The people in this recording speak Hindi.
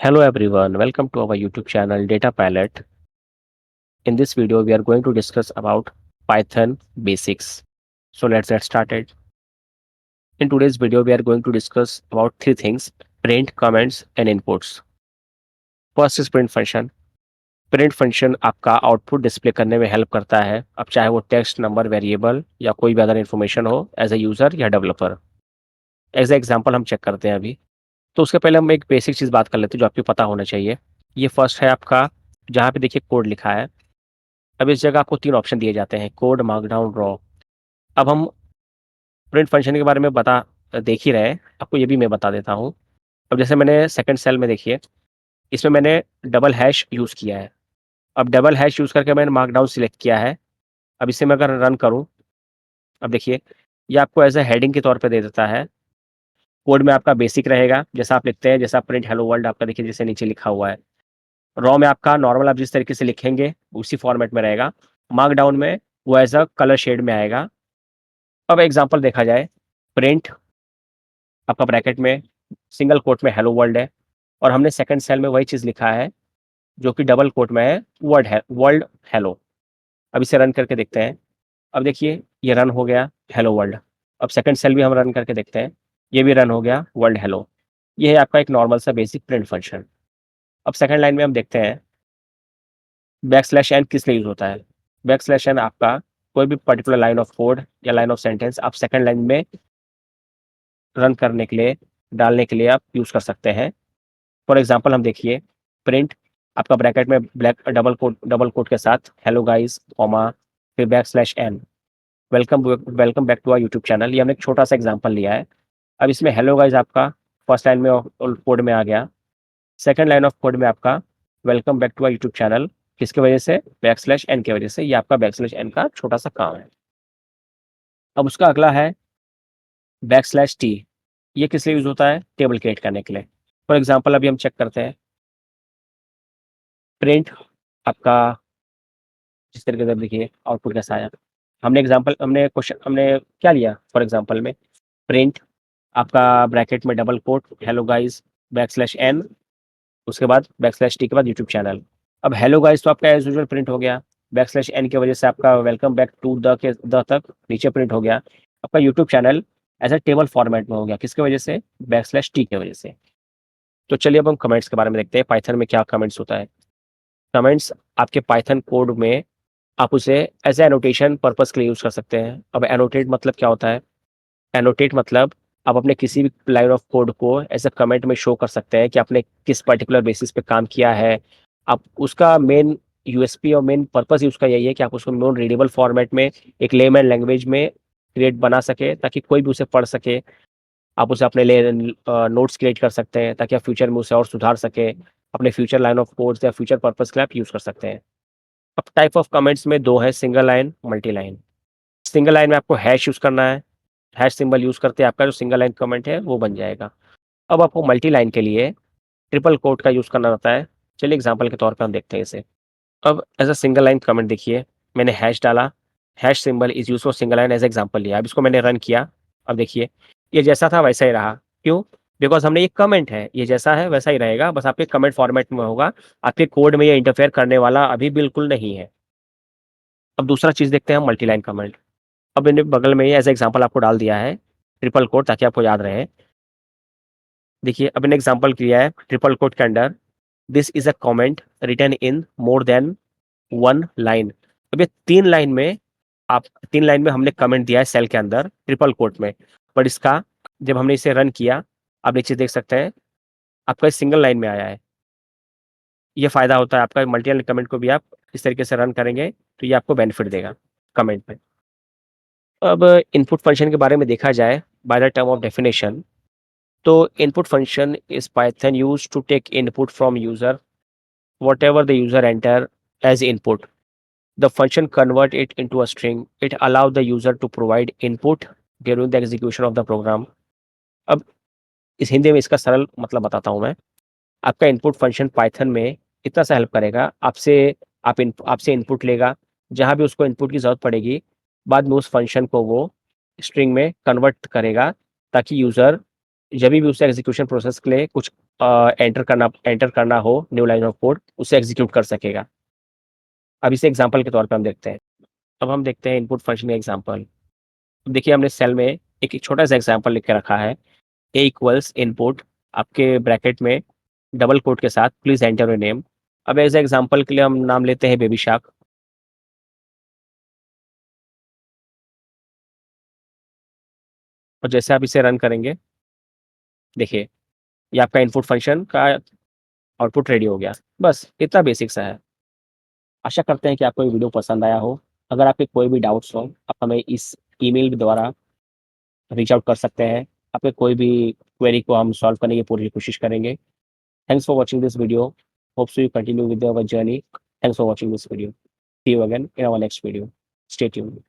Hello everyone, welcome to our YouTube channel Data Pilot. In this video, we are going to discuss about Python basics. So let's get started. In today's video, we are going to discuss about three things: print, comments, and inputs. First is print function. Print function आपका आउटपुट डिस्प्ले करने में हेल्प करता है, अब चाहे वो टेक्स्ट, नंबर, वेरिएबल या कोई भी अदर इन्फॉर्मेशन हो, एज ए यूज़र या डेवलपर। एज ए एग्जांपल हम चेक करते हैं अभी। तो उसके पहले हम एक बेसिक चीज़ बात कर लेते हैं जो आपको पता होना चाहिए। ये फर्स्ट है आपका, जहाँ पे देखिए कोड लिखा है। अब इस जगह आपको तीन ऑप्शन दिए जाते हैं: कोड, मार्कडाउन, रॉ। अब हम प्रिंट फंक्शन के बारे में देख ही रहे हैं, आपको ये भी मैं बता देता हूँ। अब जैसे मैंने सेकंड सेल में देखिए, इसमें मैंने डबल हैश यूज़ किया है। अब डबल हैश यूज़ करके मैंने मार्कडाउन सिलेक्ट किया है। अब इसे मैं अगर रन करूँ, अब देखिए ये आपको एज ए हेडिंग के तौर पे दे देता है। कोड में आपका बेसिक रहेगा, जैसा आप लिखते हैं, जैसा प्रिंट हेलो वर्ल्ड आपका देखिए जैसे नीचे लिखा हुआ है। रॉ में आपका नॉर्मल आप जिस तरीके से लिखेंगे उसी फॉर्मेट में रहेगा। मार्कडाउन में वो एज अ कलर शेड में आएगा। अब एग्जांपल देखा जाए, प्रिंट आपका ब्रैकेट में सिंगल कोट में हेलो वर्ल्ड है, और हमने सेकंड सेल में वही चीज़ लिखा है जो कि डबल कोट में है, वर्ल्ड हेलो। अब इसे रन करके देखते हैं। अब देखिए ये रन हो गया हेलो वर्ल्ड। अब सेकंड सेल भी हम रन करके देखते हैं, ये भी रन हो गया वर्ल्ड हेलो। ये है आपका एक नॉर्मल सा बेसिक प्रिंट फंक्शन। अब सेकंड लाइन में हम देखते हैं बैक स्लैश एन किस लिए यूज़ होता है। बैक स्लैश एन आपका कोई भी पर्टिकुलर लाइन ऑफ कोड या लाइन ऑफ सेंटेंस आप सेकंड लाइन में रन करने के लिए, डालने के लिए आप यूज़ कर सकते हैं। फॉर एग्जांपल हम देखिए, प्रिंट आपका ब्रैकेट में ब्लैक डबल कोट के साथ हेलो गाइस, कॉमा, फिर back slash n, welcome back to our YouTube channel. ये हमने एक छोटा सा एग्जांपल लिया है। अब इसमें हेलो गाइस आपका फर्स्ट लाइन में कोड में आ गया, सेकंड लाइन ऑफ कोड में आपका welcome back to our YouTube channel, किसकी वजह से, बैक स्लैश एन की वजह से। ये आपका बैक स्लैश एन का छोटा सा काम है। अब उसका अगला है बैक स्लैश टी। ये किस लिए यूज़ होता है, टेबल क्रिएट करने के लिए। फॉर एग्जांपल अभी हम चेक करते हैं, प्रिंट आपका जिस तरीके से देखिए आउटपुट कैसा आया। हमने क्या लिया, फॉर एग्जांपल में प्रिंट आपका ब्रैकेट में double quote hello guys back slash n, उसके बाद बैक स्लैश टी के बाद यूट्यूब चैनल। अब हेलो गाइस तो आपका एज यूजुअल प्रिंट हो गया, बैक स्लैश एन की वजह से आपका वेलकम बैक टू द तक नीचे प्रिंट हो गया। आपका YouTube channel as a table format में हो गया, किसकी वजह से, बैक स्लैश टी की वजह से। तो चलिए अब हम कमेंट्स के बारे में देखते हैं, पाइथन में क्या कमेंट्स होता है। कमेंट्स आपके पाइथन कोड में आप उसे एज ए एनोटेशन पर्पस के लिए यूज़ कर सकते हैं। अब एनोटेट मतलब क्या होता है, एनोटेट मतलब आप अपने किसी भी लाइन ऑफ कोड को एज अ कमेंट में शो कर सकते हैं कि आपने किस पर्टिकुलर बेसिस पे काम किया है। आप उसका मेन यूएसपी और मेन पर्पस ही उसका यही है कि आप उसको नॉन रीडेबल फॉर्मेट में एक लेमैन लैंग्वेज में क्रिएट बना सके, ताकि कोई भी उसे पढ़ सके। आप उसे अपने लिए नोट्स क्रिएट कर सकते हैं ताकि आप फ्यूचर में उसे और सुधार सके, अपने फ्यूचर लाइन ऑफ कोड्स या फ्यूचर पर्पस के लिए आप यूज़ कर सकते हैं। अब टाइप ऑफ कमेंट्स में दो है, single line, multi line. Single line में आपको हैश यूज़ करना है, हैश सिंबल यूज़ करते आपका जो सिंगल लाइन कमेंट है वो बन जाएगा। अब आपको मल्टी लाइन के लिए ट्रिपल कोट का यूज़ करना रहता है। चलिए एग्जांपल के तौर पे हम देखते हैं इसे। अब as a single line comment देखिए, मैंने हैश डाला, hash symbol is use for single line as example लिया। अब इसको मैंने रन किया, अब देखिए ये जैसा था वैसा ही रहा। क्यों? बिकॉज़ हमने ये कमेंट है, ये जैसा है वैसा ही रहेगा, बस आपके कमेंट फॉर्मेट में होगा। आपके कोड में ये इंटरफेयर करने वाला अभी बिल्कुल नहीं है। अब दूसरा चीज़ देखते हैं हम, मल्टी लाइन कमेंट। अब मैंने बगल में ही एज एग्जांपल आपको डाल दिया है ट्रिपल कोट, ताकि आपको याद रहे। देखिए अब मैंने एग्जांपल किया है ट्रिपल कोट के under, this is a comment written in more than one line. अब ये तीन लाइन में हमने कमेंट दिया है सेल के अंदर ट्रिपल कोट में। बट इसका जब हमने इसे रन किया, आप नीचे देख सकते हैं आपका सिंगल लाइन में आया है। ये फायदा होता है आपका, मल्टी लाइन कमेंट को भी आप इस तरीके से रन करेंगे तो ये आपको बेनिफिट देगा कमेंट में। अब इनपुट फंक्शन के बारे में देखा जाए, by the term of definition, तो input function is Python used to take input from user. Whatever the user enter as input, the function convert it into a string. It allow the user to provide input during the execution of the program. अब इस हिंदी में इसका सरल मतलब बताता हूँ मैं। आपका इनपुट फंक्शन पाइथन में इतना सा हेल्प करेगा, आपसे इनपुट लेगा, जहाँ भी उसको इनपुट की ज़रूरत पड़ेगी, बाद में उस फंक्शन को वो स्ट्रिंग में कन्वर्ट करेगा, ताकि यूज़र जब भी उसे एग्जीक्यूशन प्रोसेस के लिए कुछ एंटर करना हो न्यू लाइन ऑफ कोड, उसे एग्जीक्यूट कर सकेगा। अब इसे एग्जांपल के तौर पे हम देखते हैं। अब हम देखते हैं इनपुट फंक्शन का एग्जांपल। देखिए हमने सेल में एक छोटा सा एग्जांपल लिख के रखा है, ए इक्वल्स इनपुट, आपके ब्रैकेट में डबल कोट के साथ प्लीज एंटर योर नेम। अब एज एग्जांपल के लिए हम नाम लेते हैं बेबी शार्क। और जैसे आप इसे रन करेंगे, देखिए ये आपका इनपुट फंक्शन का आउटपुट रेडी हो गया। बस इतना बेसिक सा है। आशा करते हैं कि आपको ये वीडियो पसंद आया हो। अगर आपके कोई भी डाउट्स हो, आप हमें इस ईमेल के द्वारा रीच आउट कर सकते हैं। आपके कोई भी क्वेरी को हम सॉल्व करने की पूरी कोशिश करेंगे। Thanks for watching this video. Hope so you continue with our journey. Thanks for watching this video. See you again in our next video. Stay tuned.